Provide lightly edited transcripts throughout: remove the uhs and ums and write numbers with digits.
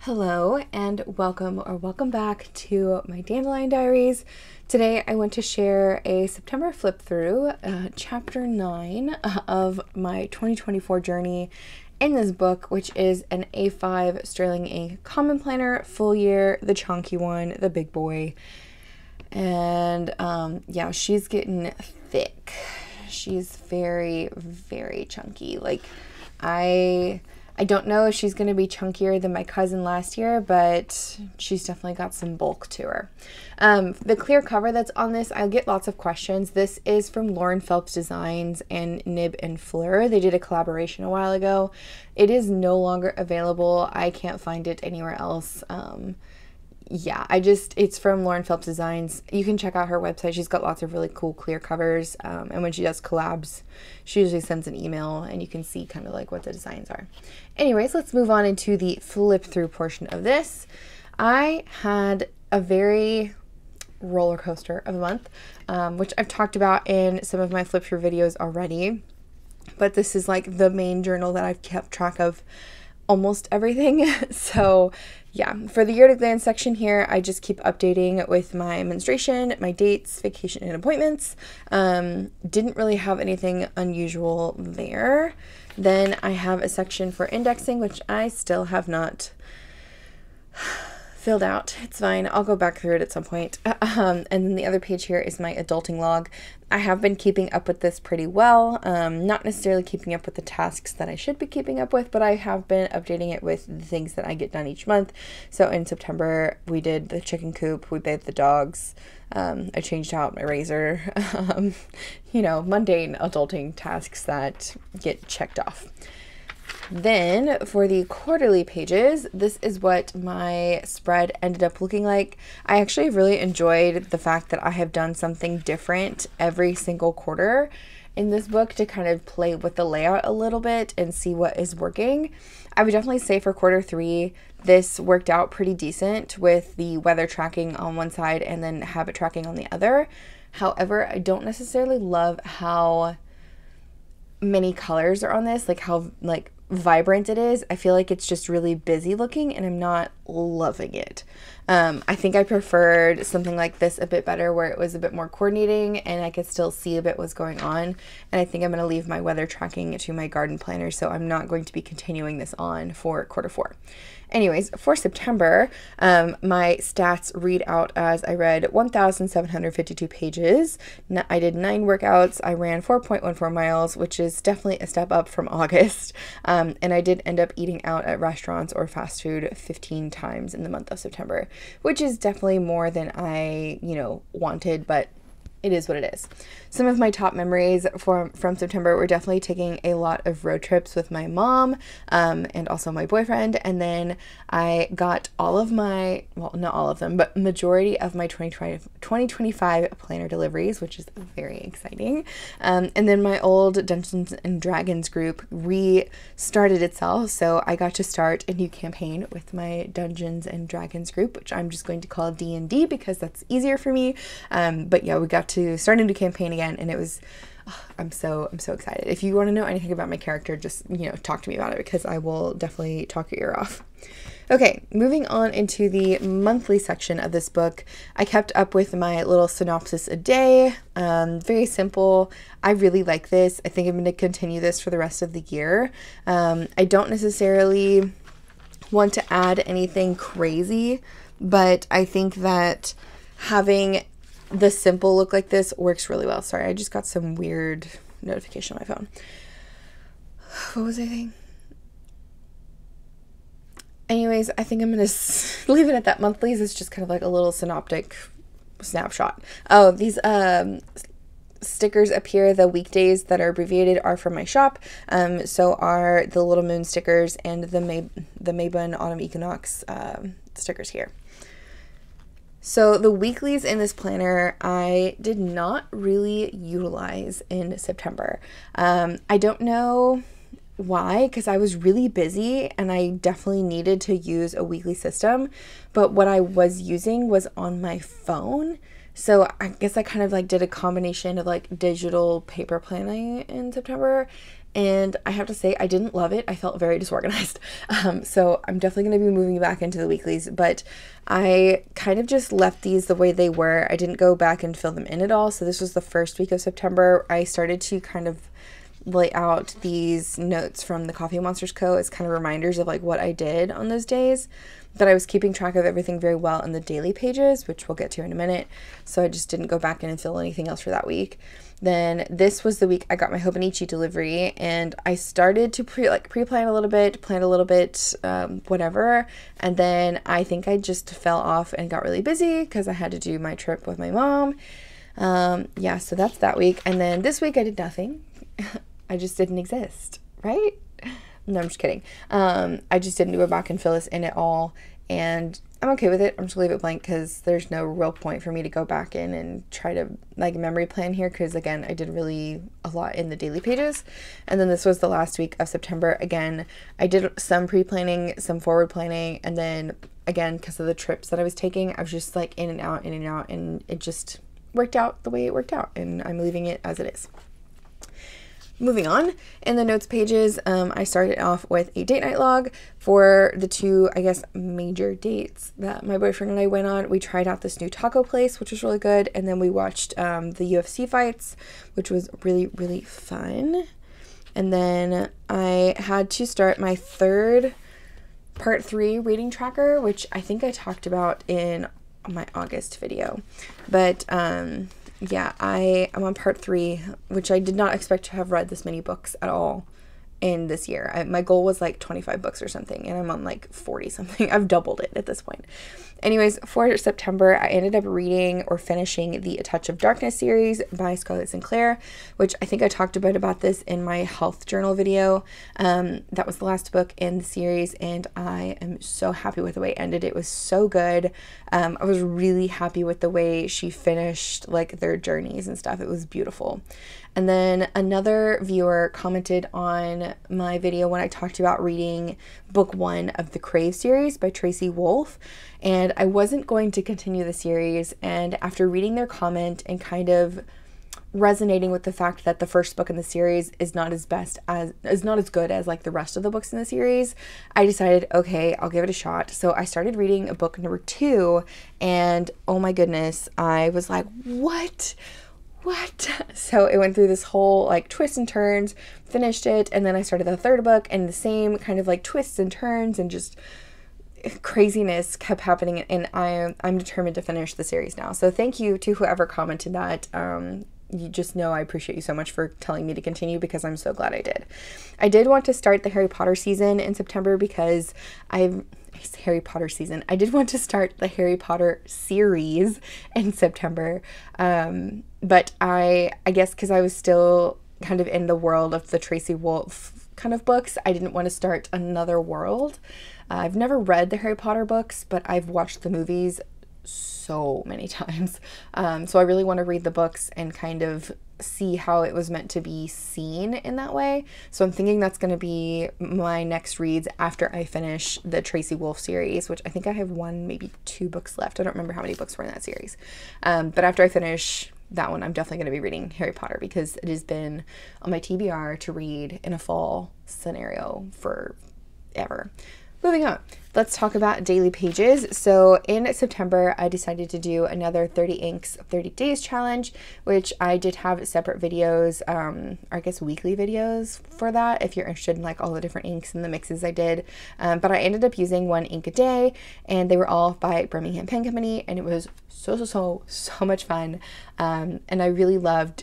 Hello and welcome back to my Dandelion Diaries. Today I want to share a September flip through, chapter 9 of my 2024 journey in this book, which is an A5 Sterling Ink Common Planner, full year, the chunky one, the big boy. And yeah, she's getting thick. She's very, very chunky. Like, I don't know if she's going to be chunkier than my cousin last year, but she's definitely got some bulk to her. The clear cover that's on this, I get lots of questions. This is from 𝗤𝗵𝗶𝘁𝗄 Designs and _𝗦𝗃 and 𝗓𝗏. They did a collaboration a while ago. It is no longer available. I can't find it anywhere else. Yeah, it's from 𝗤𝗵𝗶𝘁𝗄 Designs. You can check out her website. She's got lots of really cool clear covers. And when she does collabs, she usually sends an email and you can see kind of like what the designs are. Anyways, let's move on into the flip through portion of this. I had a very roller coaster of a month, which I've talked about in some of my flip through videos already. But this is like the main journal that I've kept track of almost everything. So yeah, for the year at a glance section here, I just keep updating with my menstruation, my dates, vacation, and appointments. Didn't really have anything unusual there. Then I have a section for indexing, which I still have not filled out. It's fine. I'll go back through it at some point. And then the other page here is my adulting log. I have been keeping up with this pretty well. Not necessarily keeping up with the tasks that I should be keeping up with, but I have been updating it with the things that I get done each month. So in September, we did the chicken coop, we bathed the dogs, I changed out my razor, you know, mundane adulting tasks that get checked off. Then for the quarterly pages, this is what my spread ended up looking like. I actually really enjoyed the fact that I have done something different every single quarter in this book to kind of play with the layout a little bit and see what is working. I would definitely say for quarter 3, this worked out pretty decent with the weather tracking on one side and then habit tracking on the other. However, I don't necessarily love how many colors are on this, like how vibrant it is. I feel like it's just really busy looking and I'm not loving it. I think I preferred something like this a bit better where it was a bit more coordinating and I could still see a bit what's going on. And I think I'm going to leave my weather tracking to my garden planner, so I'm not going to be continuing this on for quarter 4. Anyways, for September, my stats read out as I read 1,752 pages. I did 9 workouts. I ran 4.14 miles, which is definitely a step up from August. And I did end up eating out at restaurants or fast food 15 times in the month of September, which is definitely more than I, wanted, but it is what it is. Some of my top memories from September were definitely taking a lot of road trips with my mom and also my boyfriend. And then I got all of my, well, not all of them, but majority of my 2025 planner deliveries, which is very exciting. And then my old Dungeons and Dragons group restarted itself. So I got to start a new campaign with my Dungeons and Dragons group, which I'm just going to call D&D because that's easier for me. But yeah, we got to start a new campaign again, and it was I'm so excited. If you want to know anything about my character, just talk to me about it because I will definitely talk your ear off. Okay, moving on into the monthly section of this book. I kept up with my little synopsis a day. Very simple. I really like this. I think I'm going to continue this for the rest of the year. I don't necessarily want to add anything crazy, but I think that having the simple look like this works really well. Sorry, I just got some weird notification on my phone. What was I saying? Anyways, I think I'm going to leave it at that. Monthlies is just kind of like a little synoptic snapshot. Oh, these stickers up here, the weekdays that are abbreviated, are from my shop. So are the Little Moon stickers and the Mabon Autumn Equinox stickers here. So the weeklies in this planner, I did not really utilize in September. I don't know why, because I was really busy and I definitely needed to use a weekly system, but what I was using was on my phone. So I guess I kind of did a combination of digital paper planning in September, and I have to say I didn't love it. I felt very disorganized. So I'm definitely going to be moving back into the weeklies, but I kind of just left these the way they were. I didn't go back and fill them in at all. So this was the first week of September. I started to kind of lay out these notes from the Coffee Monsters Co. as kind of reminders of like what I did on those days, but I was keeping track of everything very well in the daily pages, which we'll get to in a minute. So I just didn't go back in and fill anything else for that week. Then this was the week I got my 𝗦𝘃𝗁𝐻 delivery, and I started to pre-plan a little bit, plan a little bit, whatever. And then I think I just fell off and got really busy because I had to do my trip with my mom. Yeah, so that's that week. And then this week I did nothing. I just didn't exist, right? No, I'm just kidding. I just didn't go back and fill this in at all, and I'm okay with it. I'm just gonna leave it blank because there's no real point for me to go back in and try to like memory plan here, because again, I did really a lot in the daily pages. And then this was the last week of September. Again, I did some pre-planning, some forward planning, and then again, because of the trips that I was taking, I was just like in and out, and it just worked out the way it worked out, and I'm leaving it as it is. Moving on, in the notes pages, I started off with a date night log for the two, I guess, major dates that my boyfriend and I went on. We tried out this new taco place, which was really good, and then we watched the UFC fights, which was really, really fun. And then I had to start my third part 3 reading tracker, which I think I talked about in my August video. But yeah, I am on part 3, which I did not expect to have read this many books at all in this year. My goal was like 25 books or something, and I'm on like 40 something. I've doubled it at this point. Anyways, for September, I ended up reading or finishing the A Touch of Darkness series by Scarlett Sinclair, which I think I talked about this in my health journal video. That was the last book in the series, and I am so happy with the way it ended. It was so good. I was really happy with the way she finished like their journeys and stuff. It was beautiful. And then another viewer commented on my video when I talked about reading book 1 of the Crave series by Tracy Wolff, and I wasn't going to continue the series. And after reading their comment and kind of resonating with the fact that the first book in the series is not as good as like the rest of the books in the series, I decided, okay, I'll give it a shot. So I started reading book number 2, and oh my goodness, I was like, what? So it went through this whole like twists and turns, finished it, and then I started the third book, and the same kind of like twists and turns and just craziness kept happening, and I'm determined to finish the series now. So thank you to whoever commented that. You just know I appreciate you so much for telling me to continue, because I'm so glad I did. I did want to start the Harry Potter season in September because Harry Potter season. I did want to start the Harry Potter series in September, but I guess because I was still kind of in the world of the Tracy Wolff kind of books, I didn't want to start another world. I've never read the Harry Potter books, but I've watched the movies so many times. So I really want to read the books and kind of see how it was meant to be seen in that way. So I'm thinking that's going to be my next reads after I finish the Tracy Wolff series, which I think I have 1, maybe 2 books left. I don't remember how many books were in that series. But after I finish that one, I'm definitely going to be reading Harry Potter, because it has been on my TBR to read in a fall scenario forever. Moving on, let's talk about daily pages. So in September, I decided to do another 30 inks 30 days challenge, which I did have separate videos, or I guess weekly videos for that, if you're interested in like all the different inks and the mixes I did. But I ended up using 1 ink a day, and they were all by Birmingham Pen Company, and it was so much fun. And I really loved,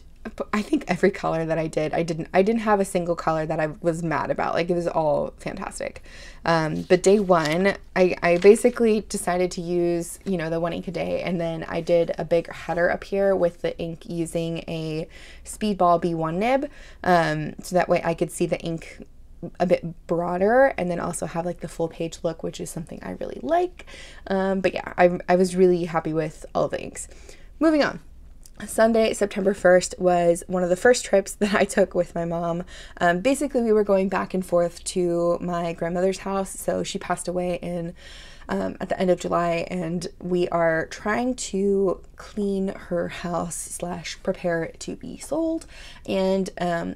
I think, every color that I did. I didn't have a single color that I was mad about. Like, it was all fantastic. But day 1, I basically decided to use, you know, the 1 ink a day, and then I did a big header up here with the ink using a Speedball B1 nib, so that way I could see the ink a bit broader, and then also have like the full page look, which is something I really like. But yeah, I was really happy with all of the inks. Moving on. Sunday, September 1st was one of the first trips that I took with my mom. Basically, we were going back and forth to my grandmother's house. So she passed away in at the end of July, and we are trying to clean her house slash prepare it to be sold. And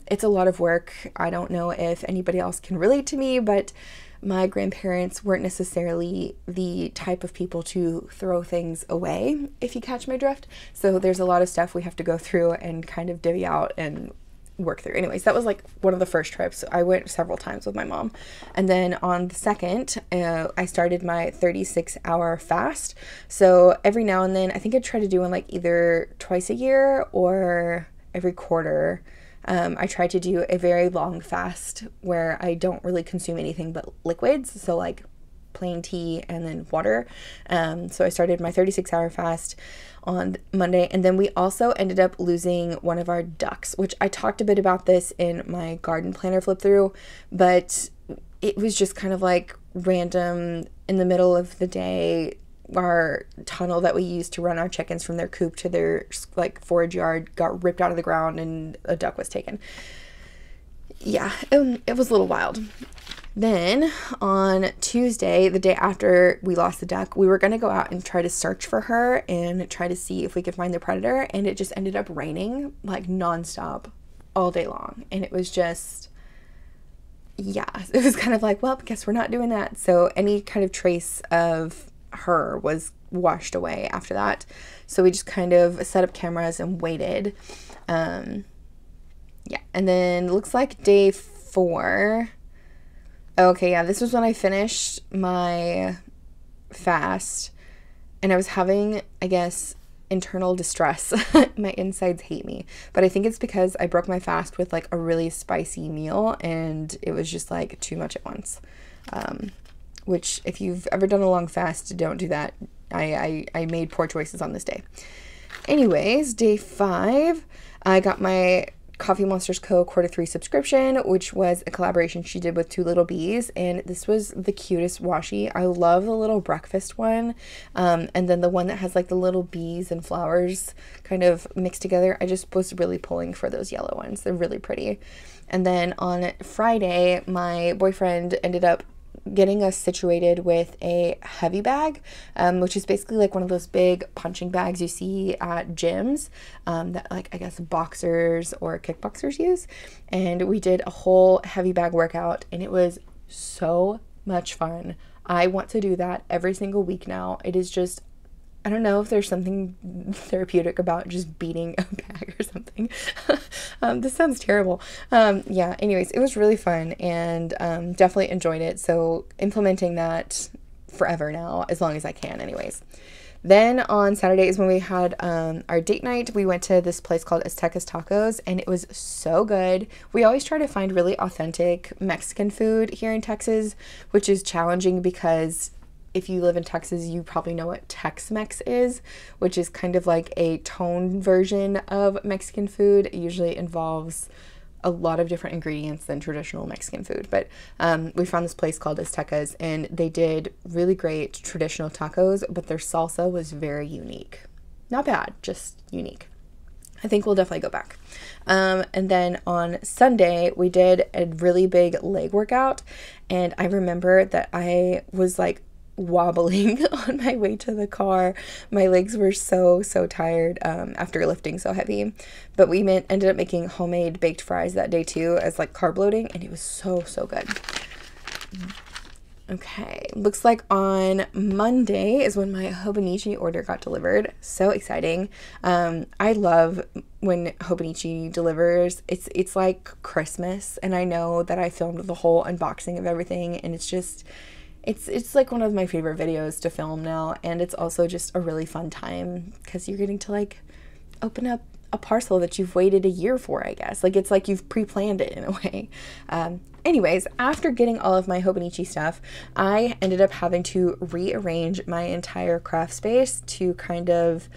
it's a lot of work. I don't know if anybody else can relate to me, but my grandparents weren't necessarily the type of people to throw things away, if you catch my drift. So there's a lot of stuff we have to go through and kind of divvy out and work through. Anyways, that was like one of the first trips. I went several times with my mom. And then on the second, I started my 36-hour fast. So every now and then, I think I try to do one like either twice a year or every quarter. I try to do a very long fast where I don't really consume anything but liquids, so like plain tea and then water. So I started my 36-hour fast on Monday, and then we also ended up losing one of our ducks, which I talked a bit about this in my garden planner flip through, but it was just kind of like random in the middle of the day. Our tunnel that we used to run our chickens from their coop to their like forage yard got ripped out of the ground and a duck was taken. Yeah, it was a little wild. Then on Tuesday, the day after we lost the duck, we were going to go out and try to search for her and try to see if we could find the predator, and it just ended up raining like nonstop all day long, and it was just, yeah, it was kind of like, well, guess we're not doing that. So any kind of trace of her was washed away after that. So we just kind of set up cameras and waited. Yeah, and then it looks like day 4. Okay, yeah, this was when I finished my fast, and I was having, I guess, internal distress. My insides hate me, but I think it's because I broke my fast with like a really spicy meal, and it was just like too much at once. Which if you've ever done a long fast, don't do that. I made poor choices on this day. Anyways, day 5, I got my Coffee Monsters Co. _3 subscription, which was a collaboration she did with 2 and this was the cutest washi. I love the little breakfast one, and then the one that has like the little bees and flowers kind of mixed together. I just was really pulling for those yellow ones. They're really pretty. And then on Friday, my boyfriend ended up getting us situated with a heavy bag, which is basically like one of those big punching bags you see at gyms, that like I guess boxers or kickboxers use. And we did a whole heavy bag workout, and it was so much fun. I want to do that every single week now. It is just, I don't know if there's something therapeutic about just beating a bag or something. This sounds terrible. Yeah, anyways, it was really fun, and definitely enjoyed it. So implementing that forever now, as long as I can anyways. Then on Saturday is when we had our date night. We went to this place called Azteca's Tacos, and it was so good. We always try to find really authentic Mexican food here in Texas, which is challenging because if you live in Texas, you probably know what Tex-Mex is, which is kind of like a toned version of Mexican food. It usually involves a lot of different ingredients than traditional Mexican food. But we found this place called Azteca's, and they did really great traditional tacos, but their salsa was very unique. Not bad, just unique. I think we'll definitely go back. And then on Sunday, we did a really big leg workout, and I remember that I was like wobbling on my way to the car. My legs were so tired after lifting so heavy, but we ended up making homemade baked fries that day too as like carb loading, and it was so good. Okay, looks like on Monday is when my 𝗬𝗏𝗎𝗁𝐺𝗍 order got delivered. So exciting. I love when 𝗬𝗏𝗎𝗁𝐺𝗍 delivers. It's like Christmas, and I know that I filmed the whole unboxing of everything, and it's just it's like one of my favorite videos to film now, and it's also just a really fun time because you're getting to like open up a parcel that you've waited a year for, I guess. Like it's like you've pre-planned it in a way. Anyways, after getting all of my 𝗬𝗏𝗎𝗁𝐺𝗍 stuff, I ended up having to rearrange my entire craft space to kind of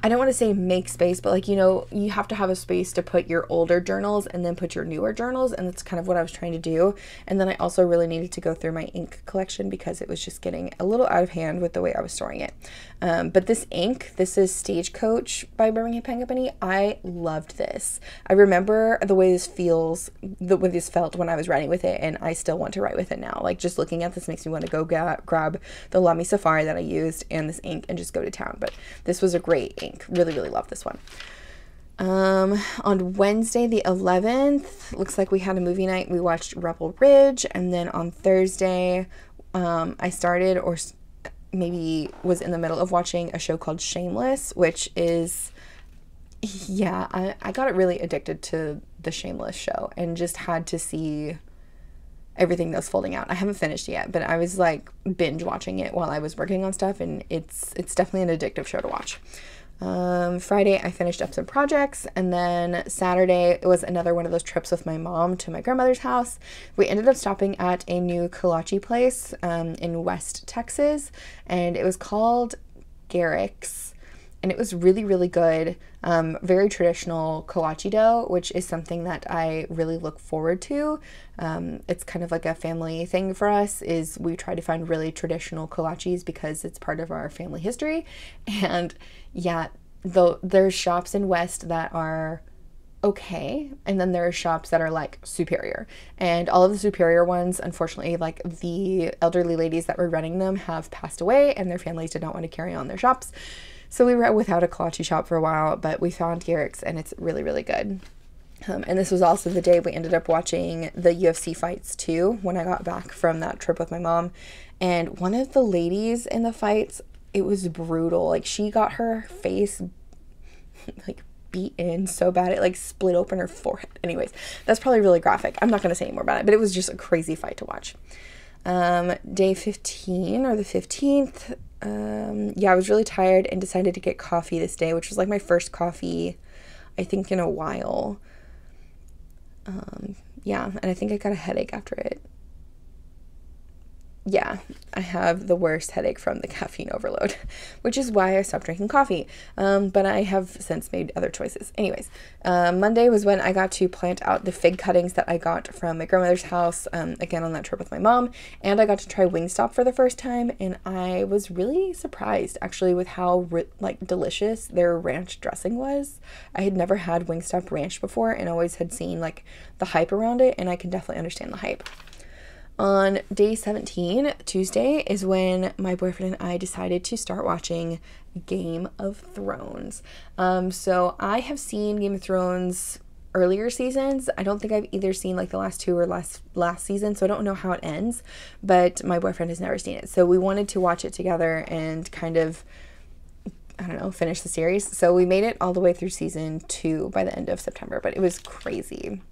I don't want to say make space, but like, you know, you have to have a space to put your older journals and then put your newer journals. And that's kind of what I was trying to do. And then I also really needed to go through my ink collection because it was just getting a little out of hand with the way I was storing it. But this ink, this is Stagecoach by Birmingham Pen Company. I loved this. I remember the way this feels, the way this felt when I was writing with it, and I still want to write with it now. Like, just looking at this makes me want to go grab the 𝗦𝘵 Safari that I used and this ink and just go to town. But this was a great ink. Really, really love this one. On Wednesday the 11th, looks like we had a movie night. We watched Rebel Ridge, and then on Thursday, I started, or maybe was in the middle of watching a show called Shameless, which is, yeah, I got really addicted to the Shameless show and just had to see everything that was folding out. I haven't finished yet, but I was like binge watching it while I was working on stuff, and it's definitely an addictive show to watch. Friday I finished up some projects, and then Saturday it was another one of those trips with my mom to my grandmother's house. We ended up stopping at a new kolache place in West Texas, and it was called 𝗪𝘃𝗁𝗍𝗄𝗃, and it was really, really good. Very traditional kolache dough, which is something that I really look forward to. It's kind of like a family thing for us, is we try to find really traditional kolaches because it's part of our family history. And yeah, there's shops in West that are okay, and then there are shops that are like superior, and all of the superior ones, unfortunately, like the elderly ladies that were running them have passed away, and their families did not want to carry on their shops. So we were without a kolache shop for a while, but we found 𝗪𝘃𝗁𝗍𝗄𝗃, and it's really, really good. And this was also the day we ended up watching the UFC fights too, when I got back from that trip with my mom. And one of the ladies in the fights, it was brutal. Like, she got her face like beat in so bad it like split open her forehead. Anyways, that's probably really graphic. I'm not going to say any more about it, but it was just a crazy fight to watch. Day 15, or the 15th, yeah, I was really tired and decided to get coffee this day, which was like my first coffee, I think, in a while. Yeah, and I think I got a headache after it. Yeah, I have the worst headache from the caffeine overload, which is why I stopped drinking coffee. But I have since made other choices. Anyways, Monday was when I got to plant out the fig cuttings that I got from my grandmother's house, again on that trip with my mom, and I got to try Wingstop for the first time, and I was really surprised actually with how like delicious their ranch dressing was. I had never had Wingstop ranch before and always had seen like the hype around it, and I can definitely understand the hype. On day 17, Tuesday, is when my boyfriend and I decided to start watching Game of Thrones. So I have seen Game of Thrones earlier seasons. I don't think I've either seen like the last two or last season, so I don't know how it ends, but my boyfriend has never seen it. So we wanted to watch it together and kind of, I don't know, finish the series. So we made it all the way through season 2 by the end of September, but it was crazy.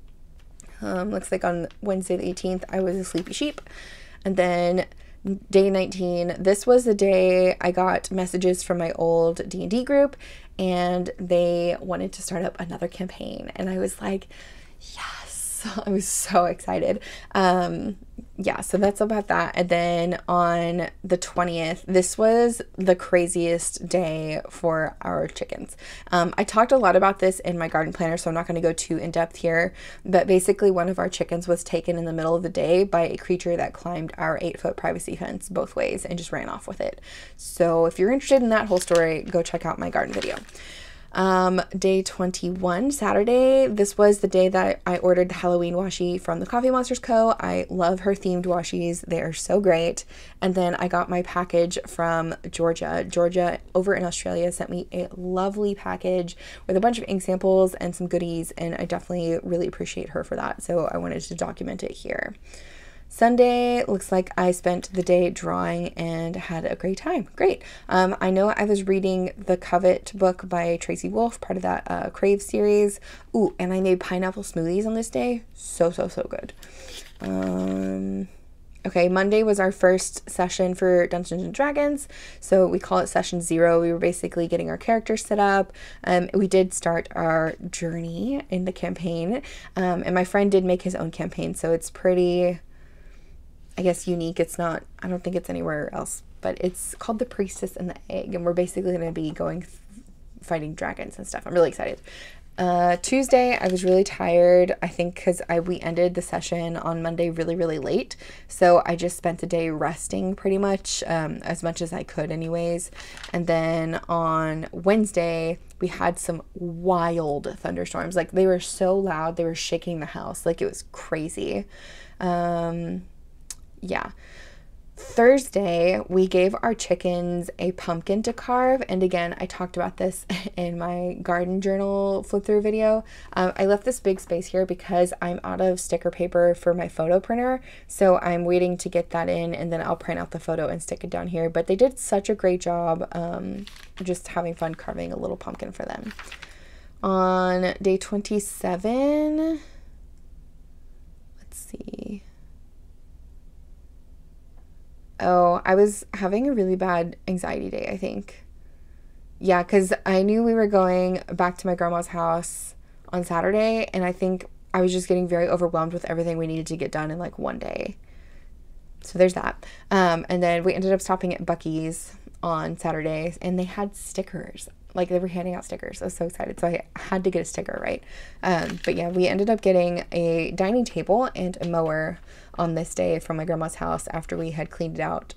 Looks like on Wednesday the 18th, I was a sleepy sheep. And then day 19, this was the day I got messages from my old D&D group, and they wanted to start up another campaign. And I was like, yes, I was so excited. Yeah, so that's about that. And then on the 20th, this was the craziest day for our chickens. I talked a lot about this in my garden planner, so I'm not going to go too in depth here, but basically one of our chickens was taken in the middle of the day by a creature that climbed our 8-foot privacy fence both ways and just ran off with it. So if you're interested in that whole story, go check out my garden video. Day 21, Saturday, this was the day that I ordered the Halloween washi from the Coffee Monsters Co. I love her themed washies. They are so great. And then I got my package from Georgia. Georgia over in Australia sent me a lovely package with a bunch of ink samples and some goodies, and I definitely really appreciate her for that. So I wanted to document it here. Sunday, looks like I spent the day drawing and had a great time. Great. I know I was reading the 𝗂𝗏 book by Tracy Wolff, part of that Crave series. Ooh, and I made pineapple smoothies on this day. So good. Okay, Monday was our first session for Dungeons and Dragons, so we call it session 0. We were basically getting our characters set up. We did start our journey in the campaign, and my friend did make his own campaign, so it's pretty, I guess, unique. It's not, I don't think it's anywhere else, but it's called The Priestess and the Egg, and we're basically going to be going fighting dragons and stuff. I'm really excited. Tuesday, I was really tired, I think because we ended the session on Monday really, really late. So I just spent the day resting pretty much as I could anyways. And then on Wednesday, we had some wild thunderstorms. Like, they were so loud, they were shaking the house. Like, it was crazy. Yeah. Thursday, we gave our chickens a pumpkin to carve, and again, I talked about this in my garden journal flip through video. I left this big space here because I'm out of sticker paper for my photo printer, so I'm waiting to get that in, and then I'll print out the photo and stick it down here. But they did such a great job, just having fun carving a little pumpkin for them. On day 27, let's see. Oh, I was having a really bad anxiety day, I think. Yeah, because I knew we were going back to my grandma's house on Saturday, and I think I was just getting very overwhelmed with everything we needed to get done in like one day. So there's that. And then we ended up stopping at Buc-ee's on Saturday, and they had stickers. Like, they were handing out stickers. I was so excited. So I had to get a sticker, right? But yeah, we ended up getting a dining table and a mower on this day from my grandma's house after we had cleaned it out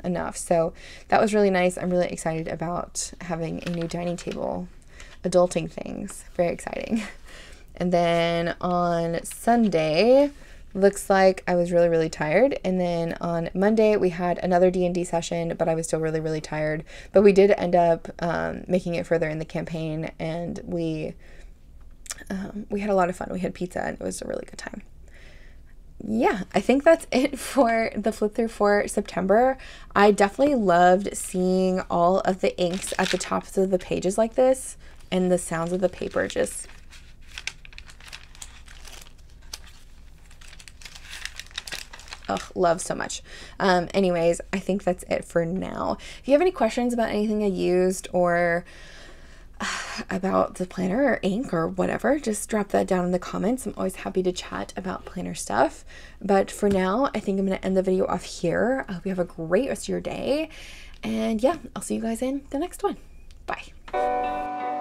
enough. So that was really nice. I'm really excited about having a new dining table. Adulting things. Very exciting. And then on Sunday, looks like I was really, really tired. And then on Monday, we had another D&D session, but I was still really, really tired. But we did end up making it further in the campaign, and we had a lot of fun. We had pizza, and it was a really good time. Yeah, I think that's it for the flip through for September. I definitely loved seeing all of the inks at the tops of the pages like this, and the sounds of the paper just... Ugh, love so much. Anyways, I think that's it for now. If you have any questions about anything I used, or about the planner or ink or whatever, just drop that down in the comments. I'm always happy to chat about planner stuff. But for now, I think I'm going to end the video off here. I hope you have a great rest of your day. And yeah, I'll see you guys in the next one. Bye.